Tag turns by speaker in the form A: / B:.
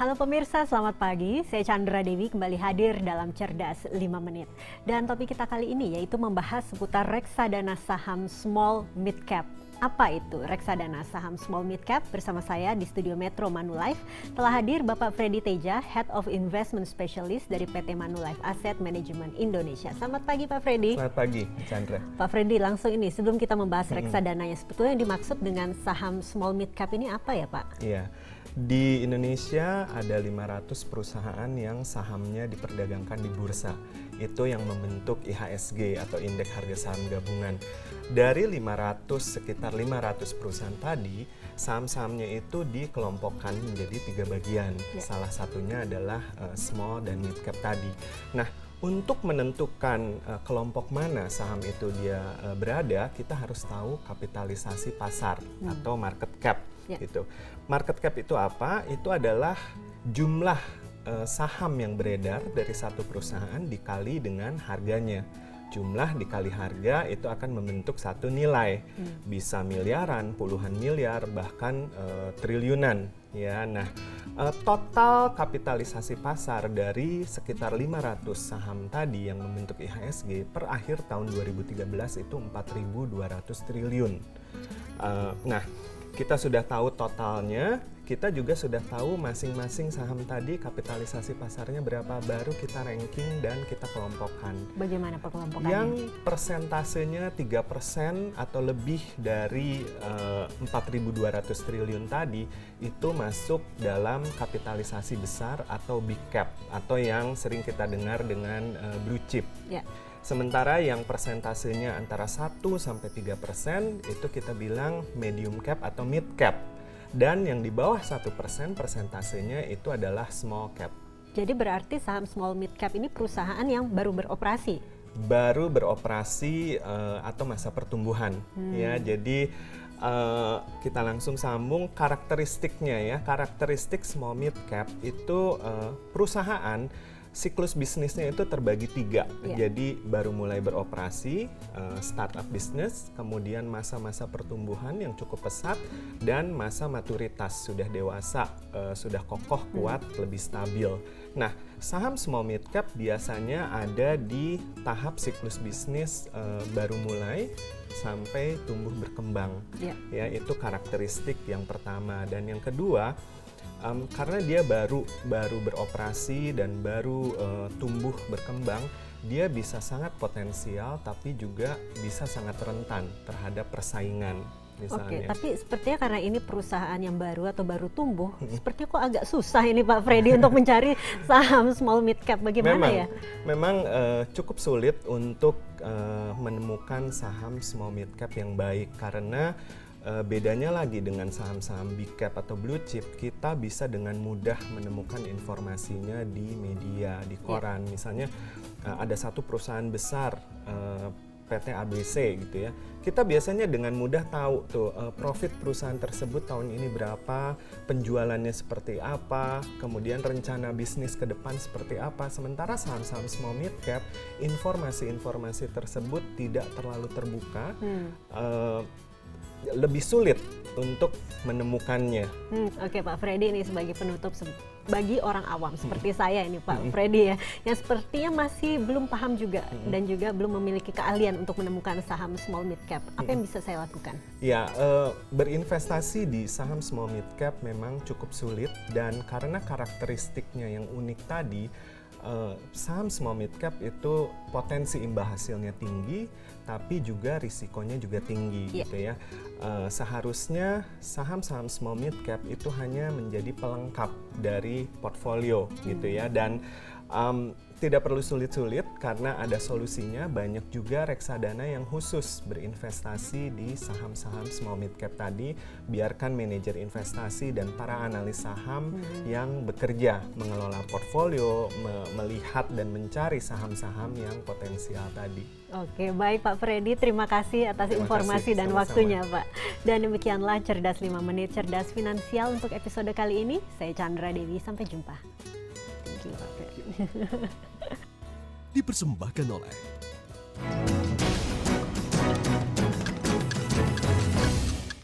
A: Halo pemirsa, selamat pagi. Saya Chandra Dewi kembali hadir dalam Cerdas 5 Menit. Dan topik kita kali ini yaitu membahas seputar reksadana saham small mid cap. Apa itu reksadana saham small mid cap? Bersama saya di studio Metro Manulife telah hadir Bapak Freddy Teja, Head of Investment Specialist dari PT Manulife Asset Management Indonesia. Selamat pagi Pak Freddy.
B: Selamat pagi Chandra.
A: Pak Freddy, langsung ini sebelum kita membahas reksadananya, sebetulnya yang dimaksud dengan saham small mid cap ini apa ya Pak?
B: Iya. Di Indonesia ada 500 perusahaan yang sahamnya diperdagangkan di bursa. Itu yang membentuk IHSG atau Indeks Harga Saham Gabungan. Dari sekitar 500 perusahaan tadi, saham-sahamnya itu dikelompokkan menjadi 3 bagian. Salah satunya adalah small dan mid cap tadi. Nah, untuk menentukan kelompok mana saham itu dia berada, kita harus tahu kapitalisasi pasar atau market cap. Gitu. Market cap itu apa? Itu adalah jumlah saham yang beredar dari satu perusahaan dikali dengan harganya. Jumlah dikali harga itu akan membentuk satu nilai. Bisa miliaran, puluhan miliar, bahkan triliunan. Ya, nah total kapitalisasi pasar dari sekitar 500 saham tadi yang membentuk IHSG per akhir tahun 2013 itu 4.200 triliun. Nah, kita sudah tahu totalnya, kita juga sudah tahu masing-masing saham tadi kapitalisasi pasarnya berapa, baru kita ranking dan kita kelompokkan.
A: Bagaimana pengelompokannya?
B: Yang persentasenya 3% atau lebih dari 4.200 triliun tadi itu masuk dalam kapitalisasi besar atau big cap atau yang sering kita dengar dengan blue chip. Sementara yang persentasenya antara 1-3% itu kita bilang medium cap atau mid cap. Dan yang di bawah 1% persentasenya itu adalah small cap.
A: Jadi berarti saham small mid cap ini perusahaan yang baru beroperasi?
B: Baru beroperasi atau masa pertumbuhan. Ya, jadi kita langsung sambung karakteristiknya ya. Karakteristik small mid cap itu perusahaan siklus bisnisnya itu terbagi 3. Jadi baru mulai beroperasi, startup bisnis, kemudian masa-masa pertumbuhan yang cukup pesat, dan masa maturitas sudah dewasa, sudah kokoh, kuat, lebih stabil. Nah, saham small mid cap biasanya ada di tahap siklus bisnis baru mulai sampai tumbuh berkembang. Ya, itu karakteristik yang pertama. Dan yang kedua, karena dia baru beroperasi dan baru tumbuh berkembang, dia bisa sangat potensial tapi juga bisa sangat rentan terhadap persaingan misalnya.
A: Oke, tapi sepertinya karena ini perusahaan yang baru atau baru tumbuh, sepertinya kok agak susah ini Pak Freddy untuk mencari saham small mid cap. Bagaimana ya?
B: Memang cukup sulit untuk menemukan saham small mid cap yang baik karena bedanya lagi dengan saham-saham big cap atau blue chip, kita bisa dengan mudah menemukan informasinya di media, di koran. Misalnya ada satu perusahaan besar, PT ABC gitu ya. Kita biasanya dengan mudah tahu tuh profit perusahaan tersebut tahun ini berapa, penjualannya seperti apa, kemudian rencana bisnis ke depan seperti apa. Sementara saham-saham small mid cap, informasi-informasi tersebut tidak terlalu terbuka. Lebih sulit untuk menemukannya.
A: Oke Pak Freddy, ini sebagai penutup bagi orang awam seperti saya ini Pak Freddy ya, yang sepertinya masih belum paham juga dan juga belum memiliki keahlian untuk menemukan saham small mid cap. Apa yang bisa saya lakukan?
B: Ya, berinvestasi di saham small mid cap memang cukup sulit, dan karena karakteristiknya yang unik tadi, saham small mid cap itu potensi imbal hasilnya tinggi, tapi juga risikonya juga tinggi gitu ya. Seharusnya saham-saham small mid cap itu hanya menjadi pelengkap dari portfolio gitu ya, dan tidak perlu sulit-sulit karena ada solusinya. Banyak juga reksadana yang khusus berinvestasi di saham-saham small mid cap tadi. Biarkan manajer investasi dan para analis saham yang bekerja mengelola portfolio, melihat dan mencari saham-saham yang potensial tadi.
A: Oke, baik Pak Freddy, terima kasih atas informasi dan waktunya Pak. Dan demikianlah Cerdas 5 Menit, Cerdas Finansial untuk episode kali ini. Saya Chandra Dewi, sampai jumpa. Thank you.
C: Dipersembahkan oleh